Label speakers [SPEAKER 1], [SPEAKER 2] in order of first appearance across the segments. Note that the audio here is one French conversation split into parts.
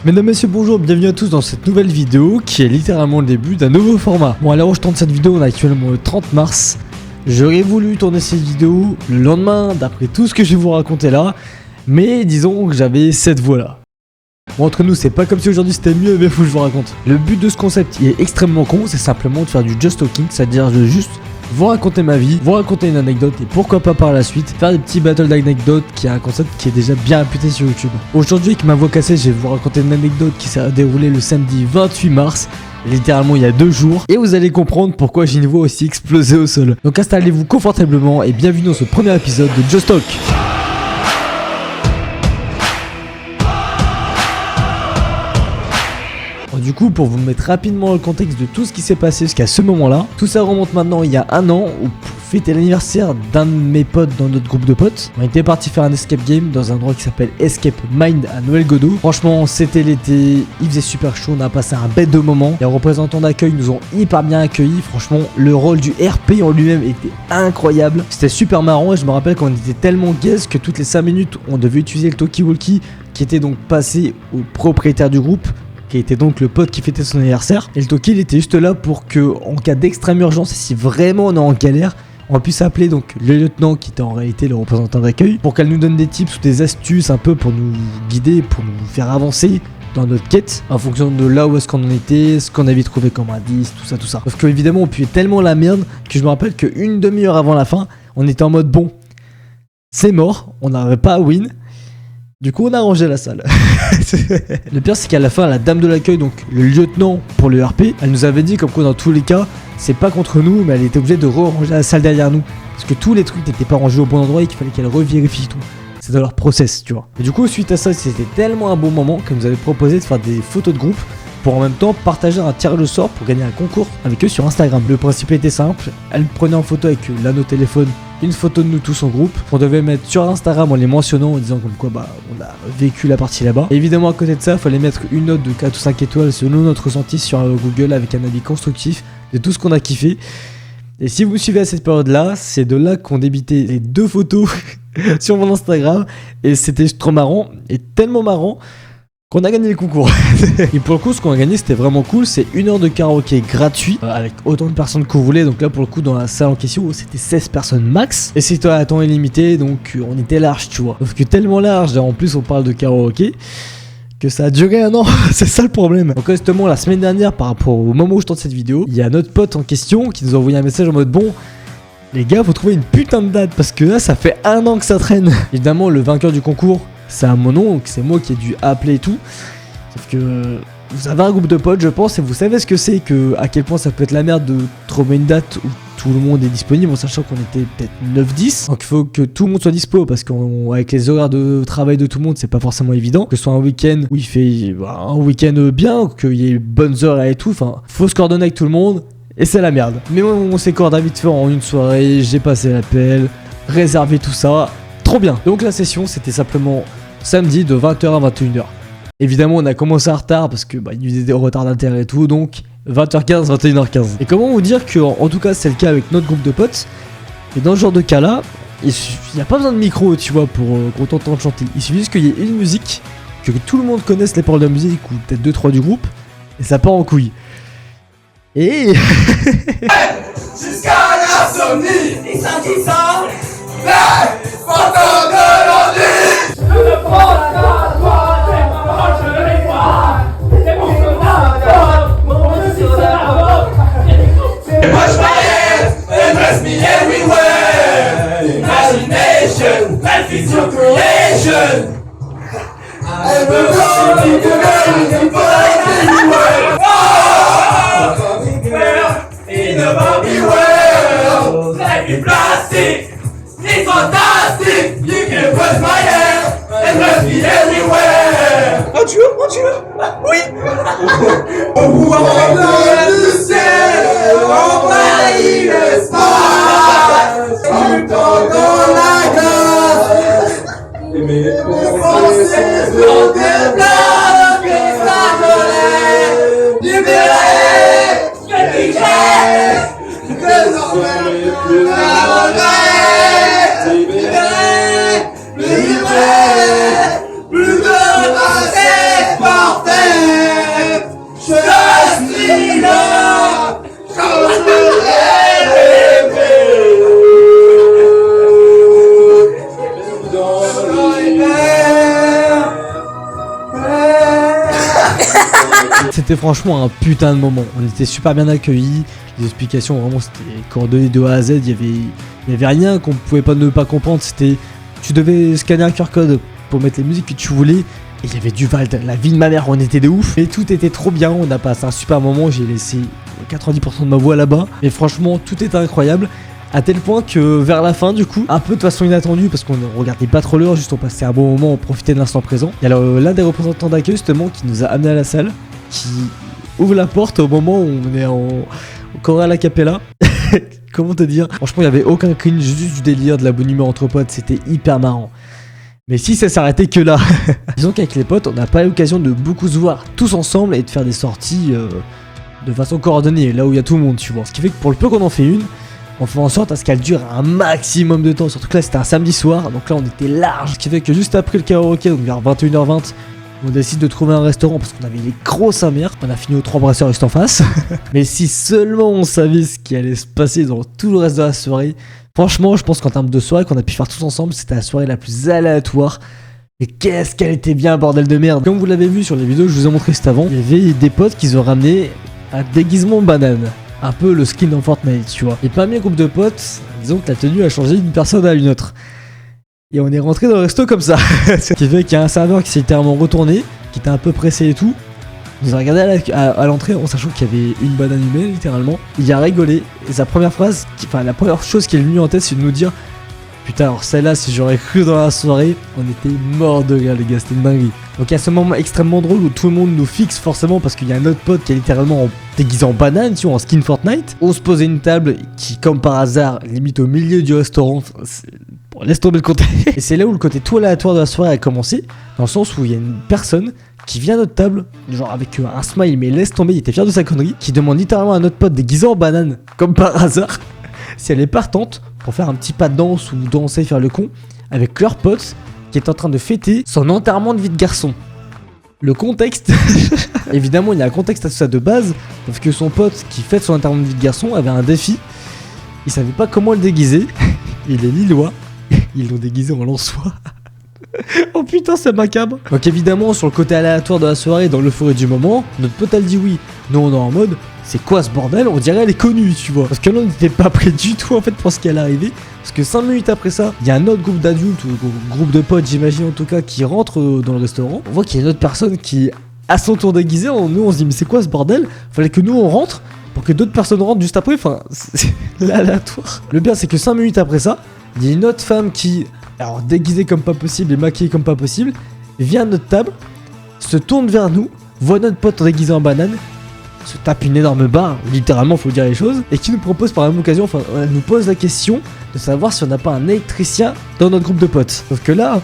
[SPEAKER 1] Mesdames, messieurs, bonjour, bienvenue à tous dans cette nouvelle vidéo qui est littéralement le début d'un nouveau format. Bon, à l'heure où je tourne cette vidéo, on est actuellement le 30 mars. J'aurais voulu tourner cette vidéo le lendemain d'après tout ce que je vais vous raconter là, mais disons que j'avais cette voix là. Bon, entre nous, c'est pas comme si aujourd'hui c'était mieux, mais faut que je vous raconte. Le but de ce concept, il est extrêmement con, c'est simplement de faire du just talking, c'est-à-dire de juste vous raconter ma vie, vous raconter une anecdote et pourquoi pas par la suite faire des petits battles d'anecdotes qui est un concept qui est déjà bien réputé sur YouTube. Aujourd'hui, avec ma voix cassée, je vais vous raconter une anecdote qui s'est déroulée le samedi 28 mars, littéralement il y a 2 jours, et vous allez comprendre pourquoi j'ai une voix aussi explosée au sol. Donc installez-vous confortablement et bienvenue dans ce premier épisode de Just Talk. Du coup, pour vous mettre rapidement le contexte de tout ce qui s'est passé jusqu'à ce moment-là, tout ça remonte maintenant il y a 1 an où pour fêter l'anniversaire d'un de mes potes dans notre groupe de potes, on était parti faire un escape game dans un endroit qui s'appelle Escape Mind à Noël-Godeau. Franchement, c'était l'été, il faisait super chaud, on a passé un bête de moment. Les représentants d'accueil nous ont hyper bien accueillis. Franchement, le rôle du RP en lui-même était incroyable. C'était super marrant et je me rappelle qu'on était tellement gaze que toutes les 5 minutes, on devait utiliser le talkie-walkie qui était donc passé au propriétaire du groupe, qui était donc le pote qui fêtait son anniversaire. Et le talkie il était juste là pour que, en cas d'extrême urgence, et si vraiment on est en galère, on puisse appeler donc le lieutenant qui était en réalité le représentant d'accueil pour qu'elle nous donne des tips ou des astuces un peu pour nous guider, pour nous faire avancer dans notre quête en fonction de là où est-ce qu'on en était, ce qu'on avait trouvé comme indice, tout ça. Sauf que évidemment on puait tellement la merde que je me rappelle qu'une demi-heure avant la fin, on était en mode bon, c'est mort, on n'arrivait pas à win. Du coup on a rangé la salle. Le pire c'est qu'à la fin la dame de l'accueil, donc le lieutenant pour le RP, elle nous avait dit comme quoi dans tous les cas c'est pas contre nous, mais elle était obligée de ranger la salle derrière nous parce que tous les trucs n'étaient pas rangés au bon endroit et qu'il fallait qu'elle revérifie tout. C'est dans leur process, tu vois. Et du coup suite à ça c'était tellement un bon moment qu'elle nous avait proposé de faire des photos de groupe pour en même temps partager un tirage au sort pour gagner un concours avec eux sur Instagram. Le principe était simple, elle prenait en photo avec l'anneau téléphone une photo de nous tous en groupe, on devait mettre sur Instagram en les mentionnant, en disant comme quoi bah on a vécu la partie là-bas. Et évidemment à côté de ça, il fallait mettre une note de 4 ou 5 étoiles selon notre ressenti sur Google avec un avis constructif de tout ce qu'on a kiffé. Et si vous me suivez à cette période-là, c'est de là qu'on débitait les 2 photos sur mon Instagram et c'était trop marrant, et tellement marrant qu'on a gagné le concours. Et pour le coup ce qu'on a gagné c'était vraiment cool, c'est 1 heure de karaoké gratuit avec autant de personnes que vous voulez. Donc là pour le coup dans la salle en question c'était 16 personnes max et c'était à temps illimité, donc on était large tu vois. Sauf que tellement large et en plus on parle de karaoké que ça a duré 1 an. C'est ça le problème. Donc justement la semaine dernière par rapport au moment où je tourne cette vidéo, il y a notre pote en question qui nous a envoyé un message en mode bon les gars faut trouver une putain de date parce que là ça fait 1 an que ça traîne. Évidemment le vainqueur du concours c'est à mon nom, donc c'est moi qui ai dû appeler et tout. Sauf que vous avez un groupe de potes, je pense, et vous savez ce que c'est, que à quel point ça peut être la merde de trouver une date où tout le monde est disponible, en sachant qu'on était peut-être 9-10. Donc il faut que tout le monde soit dispo, parce qu'avec les horaires de travail de tout le monde, c'est pas forcément évident. Que ce soit un week-end où il fait un week-end bien, qu'il y ait bonnes heures et tout, enfin, faut se coordonner avec tout le monde, et c'est la merde. Mais on s'est coordonné vite fait en une soirée, j'ai passé l'appel, réservé tout ça. Trop bien. Donc la session c'était simplement samedi de 20h à 21h. Évidemment on a commencé en retard parce que il y avait des retards d'intérêt et tout, donc 20h15, 21h15. Et comment vous dire que en tout cas c'est le cas avec notre groupe de potes. Et dans ce genre de cas là, il n'y a pas besoin de micro tu vois pour qu'on t'entende chanter. Il suffit juste qu'il y ait une musique, que tout le monde connaisse les paroles de la musique ou peut-être 2-3 du groupe, et ça part en couille. Et
[SPEAKER 2] jusqu'à l'insomnie, les syndicats, les fantômes de l'ennui. Je me prends la toi, je les vois. C'est mon soldat, mon sur la robe. Watch my hands and bless me everywhere. Imagination, life is your creation. I belong to the everywhere. In the Barbie world, life is plastic, it's fantastic. You can brush my hair and brush me everywhere. Oh tu veux? Oui. Au pouvoir du ciel, envahit l'espace. Du temps dans la glace, et mes pensées sont des blagues extrapolées, libérées, réfrigérées. Désormais plus de regret, libéré, plus de passé porté.
[SPEAKER 1] C'était franchement un putain de moment. On était super bien accueillis. Les explications, vraiment, c'était coordonné de A à Z. Il y avait rien qu'on pouvait pas ne pas comprendre. C'était, tu devais scanner un QR code pour mettre les musiques que tu voulais. Et il y avait du Vald, la vie de ma mère, on était de ouf. Et tout était trop bien. On a passé un super moment. J'ai laissé 90% de ma voix là-bas. Et franchement, tout était incroyable. À tel point que vers la fin, du coup, un peu de façon inattendue, parce qu'on ne regardait pas trop l'heure, juste on passait un bon moment, on profitait de l'instant présent. Il y a l'un des représentants d'accueil, justement, qui nous a amené à la salle, qui ouvre la porte au moment où on est en chorale a cappella. Comment te dire? Franchement, il n'y avait aucun cringe, juste du délire, de la bonne humeur entre potes, c'était hyper marrant. Mais si ça s'arrêtait que là. Disons qu'avec les potes, on n'a pas eu l'occasion de beaucoup se voir tous ensemble et de faire des sorties de façon coordonnée, là où il y a tout le monde, tu vois. Ce qui fait que pour le peu qu'on en fait une, on fait en sorte à ce qu'elle dure un maximum de temps. Surtout que là c'était un samedi soir, donc là on était large. Ce qui fait que juste après le karaoké, donc vers 21h20, on décide de trouver un restaurant parce qu'on avait les gros sa mère. On a fini aux 3 brasseurs juste en face. Mais si seulement on savait ce qui allait se passer dans tout le reste de la soirée. Franchement, je pense qu'en termes de soirée qu'on a pu faire tous ensemble, c'était la soirée la plus aléatoire. Mais qu'est-ce qu'elle était bien, bordel de merde. Comme vous l'avez vu sur les vidéos que je vous ai montré juste avant, il y avait des potes qui ont ramené un déguisement banane. Un peu le skin dans Fortnite, tu vois. Et parmi un groupe de potes, disons que la tenue a changé d'une personne à une autre. Et on est rentré dans le resto comme ça. Ce qui fait qu'il y a un serveur qui s'est littéralement retourné, qui était un peu pressé et tout. Il nous a regardé à l'entrée en sachant qu'il y avait une banane humaine, littéralement. Il a rigolé. Et sa première phrase, la première chose qui est venue en tête, c'est de nous dire: putain, alors celle-là, si j'aurais cru dans la soirée, on était mort de rire, les gars, c'était une dinguerie. Donc il y a ce moment extrêmement drôle où tout le monde nous fixe forcément parce qu'il y a un autre pote qui est littéralement déguisé en banane, tu vois, en skin Fortnite. On se posait une table qui, comme par hasard, limite au milieu du restaurant. Bon, laisse tomber le côté. Et c'est là où le côté tout aléatoire de la soirée a commencé, dans le sens où il y a une personne qui vient à notre table, genre avec un smile, mais laisse tomber, il était fier de sa connerie, qui demande littéralement à notre pote déguisé en banane, comme par hasard, si elle est partante pour faire un petit pas de danse ou danser, faire le con, avec leur pote qui est en train de fêter son enterrement de vie de garçon. Le contexte, évidemment il y a un contexte à tout ça de base, parce que son pote qui fête son enterrement de vie de garçon avait un défi, il savait pas comment le déguiser, il est lillois, ils l'ont déguisé en Lensois. Oh putain, c'est macabre. Donc évidemment, sur le côté aléatoire de la soirée, dans l'euphorie du moment, notre pote elle dit oui. Nous on est en mode, c'est quoi ce bordel? On dirait elle est connue, tu vois. Parce que là on n'était pas prêt du tout en fait pour ce qui allait arriver. Parce que 5 minutes après ça, il y a un autre groupe d'adultes, ou groupe de potes j'imagine en tout cas, qui rentre dans le restaurant. On voit qu'il y a une autre personne qui, à son tour déguisée, nous on se dit mais c'est quoi ce bordel? Fallait que nous on rentre pour que d'autres personnes rentrent juste après. Enfin, c'est aléatoire. Le pire c'est que 5 minutes après ça, il y a une autre femme qui, alors déguisée comme pas possible et maquillée comme pas possible, vient à notre table, se tourne vers nous, voit notre pote déguisé en banane, se tape une énorme barre, littéralement faut dire les choses, et qui nous propose par la même occasion, enfin elle nous pose la question de savoir si on n'a pas un électricien dans notre groupe de potes. Sauf que là,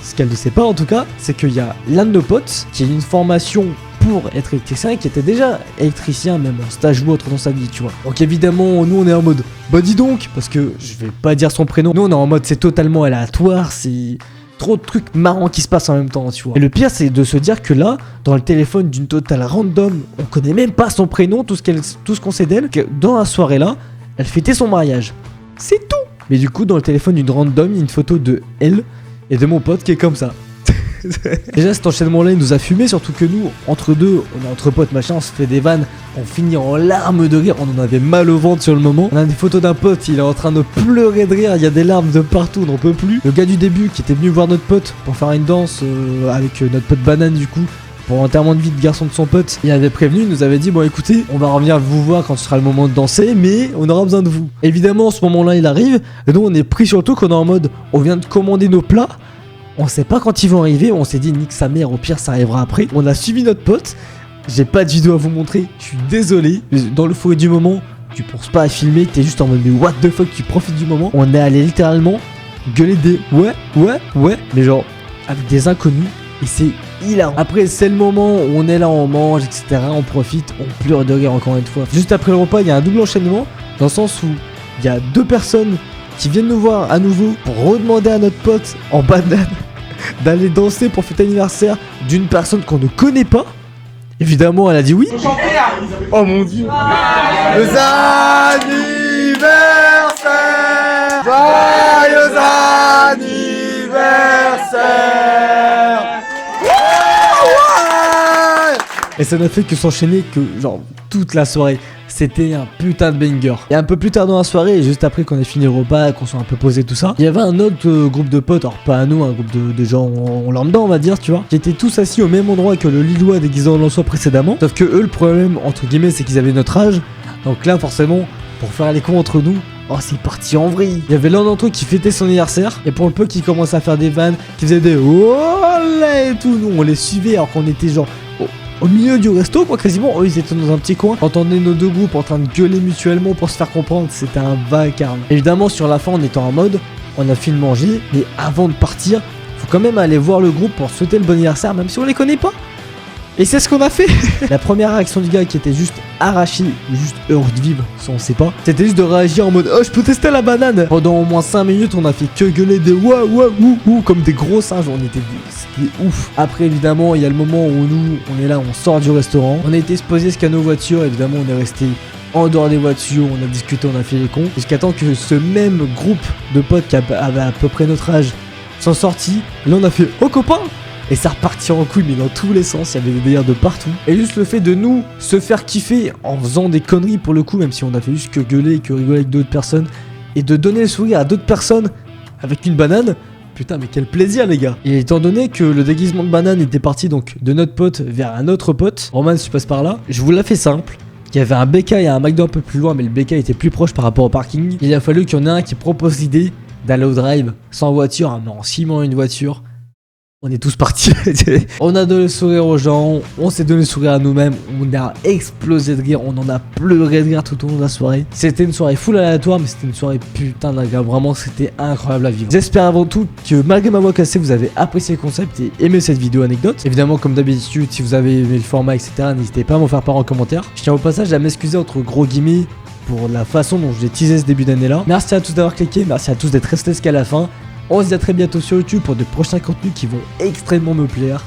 [SPEAKER 1] ce qu'elle ne sait pas en tout cas, c'est qu'il y a l'un de nos potes qui a une formation pour être électricien et qui était déjà électricien même en stage ou autre dans sa vie, tu vois. Donc évidemment nous on est en mode bah dis donc, parce que je vais pas dire son prénom, nous on est en mode c'est totalement aléatoire, c'est trop de trucs marrants qui se passent en même temps, tu vois. Et le pire c'est de se dire que là, dans le téléphone d'une totale random, on connaît même pas son prénom, tout ce qu'on sait d'elle, que dans la soirée là, elle fêtait son mariage. C'est tout. Mais du coup dans le téléphone d'une random, il y a une photo de elle et de mon pote qui est comme ça. Déjà cet enchaînement là il nous a fumé, surtout que nous entre deux on est entre potes machin, on se fait des vannes, on finit en larmes de rire, on en avait mal au ventre sur le moment. On a des photos d'un pote, il est en train de pleurer de rire, il y a des larmes de partout, on n'en peut plus. Le gars du début qui était venu voir notre pote pour faire une danse avec notre pote banane du coup pour l'enterrement de vie de garçon de son pote, il avait prévenu, il nous avait dit bon écoutez, on va revenir vous voir quand ce sera le moment de danser, mais on aura besoin de vous. Évidemment ce moment là il arrive, et nous on est pris sur le truc, on est en mode on vient de commander nos plats. On sait pas quand ils vont arriver, on s'est dit nique sa mère, au pire ça arrivera après. On a suivi notre pote, j'ai pas de vidéo à vous montrer, je suis désolé. Dans le forêt du moment, tu penses pas à filmer, t'es juste en mode mais what the fuck, tu profites du moment. On est allé littéralement gueuler des ouais, mais genre avec des inconnus et c'est hilarant. Après c'est le moment où on est là, on mange, etc. On profite, on pleure de rire encore une fois. Juste après le repas, il y a un double enchaînement, dans le sens où il y a deux personnes qui viennent nous voir à nouveau pour redemander à notre pote en banane d'aller danser pour fêter l'anniversaire d'une personne qu'on ne connaît pas. Évidemment, elle a dit oui. Oh mon dieu.
[SPEAKER 2] Joyeux anniversaire! Joyeux anniversaire! Ouais!
[SPEAKER 1] Et ça n'a fait que s'enchaîner que genre toute la soirée. C'était un putain de banger. Et un peu plus tard dans la soirée, juste après qu'on ait fini le repas, qu'on soit un peu posé tout ça, il y avait un autre groupe de potes, alors pas à nous, un groupe de gens en lambda on va dire, tu vois, qui étaient tous assis au même endroit que le Lillois déguisé en Lensois précédemment. Sauf que eux, le problème entre guillemets, c'est qu'ils avaient notre âge. Donc là forcément, pour faire les cons entre nous, oh c'est parti en vrille. Il y avait l'un d'entre eux qui fêtait son anniversaire. Et pour le peu qui commençait à faire des vannes, qui faisait des olé et tout, nous on les suivait alors qu'on était genre au milieu du resto quoi quasiment. Eux ils étaient dans un petit coin. Quand on est nos deux groupes en train de gueuler mutuellement pour se faire comprendre, c'était un vacarme. Évidemment sur la fin on était en mode, on a fini de manger, mais avant de partir, faut quand même aller voir le groupe pour souhaiter le bon anniversaire même si on les connaît pas. Et c'est ce qu'on a fait. La première réaction du gars qui était juste arraché, juste heureux de vivre, ça on sait pas, c'était juste de réagir en mode oh je peux tester la banane. Pendant au moins 5 minutes on a fait que gueuler des ouah ouah ouh comme des gros singes, c'était ouf. Après évidemment il y a le moment où nous on est là, on sort du restaurant, on a été se poser jusqu'à nos voitures, évidemment on est resté en dehors des voitures, on a discuté, on a fait les cons, jusqu'à temps que ce même groupe de potes qui avait à peu près notre âge sont sortis. Là on a fait oh copain. Et ça repartit en couille mais dans tous les sens, il y avait des délires de partout. Et juste le fait de nous se faire kiffer en faisant des conneries pour le coup, même si on a fait juste que gueuler, que rigoler avec d'autres personnes, et de donner le sourire à d'autres personnes avec une banane, putain mais quel plaisir les gars. Et étant donné que le déguisement de banane était parti donc de notre pote vers un autre pote, Roman si tu passes par là, je vous la fais simple. Il y avait un BK et un McDo un peu plus loin mais le BK était plus proche par rapport au parking. Il a fallu qu'il y en ait un qui propose l'idée d'aller au drive sans voiture, hein, mais en cimant une voiture. On est tous partis. On a donné le sourire aux gens, on s'est donné le sourire à nous-mêmes, on a explosé de rire, on en a pleuré de rire tout au long de la soirée. C'était une soirée full aléatoire, mais c'était une soirée putain d'agréable. Vraiment, c'était incroyable à vivre. J'espère avant tout que malgré ma voix cassée, vous avez apprécié le concept et aimé cette vidéo anecdote. Évidemment, comme d'habitude, si vous avez aimé le format, etc., n'hésitez pas à m'en faire part en commentaire. Je tiens au passage à m'excuser entre gros guillemets pour la façon dont je l'ai teasé ce début d'année là. Merci à tous d'avoir cliqué, merci à tous d'être restés jusqu'à la fin. On se dit à très bientôt sur YouTube pour de prochains contenus qui vont extrêmement me plaire.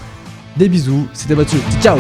[SPEAKER 1] Des bisous, c'était Mathieu, ciao.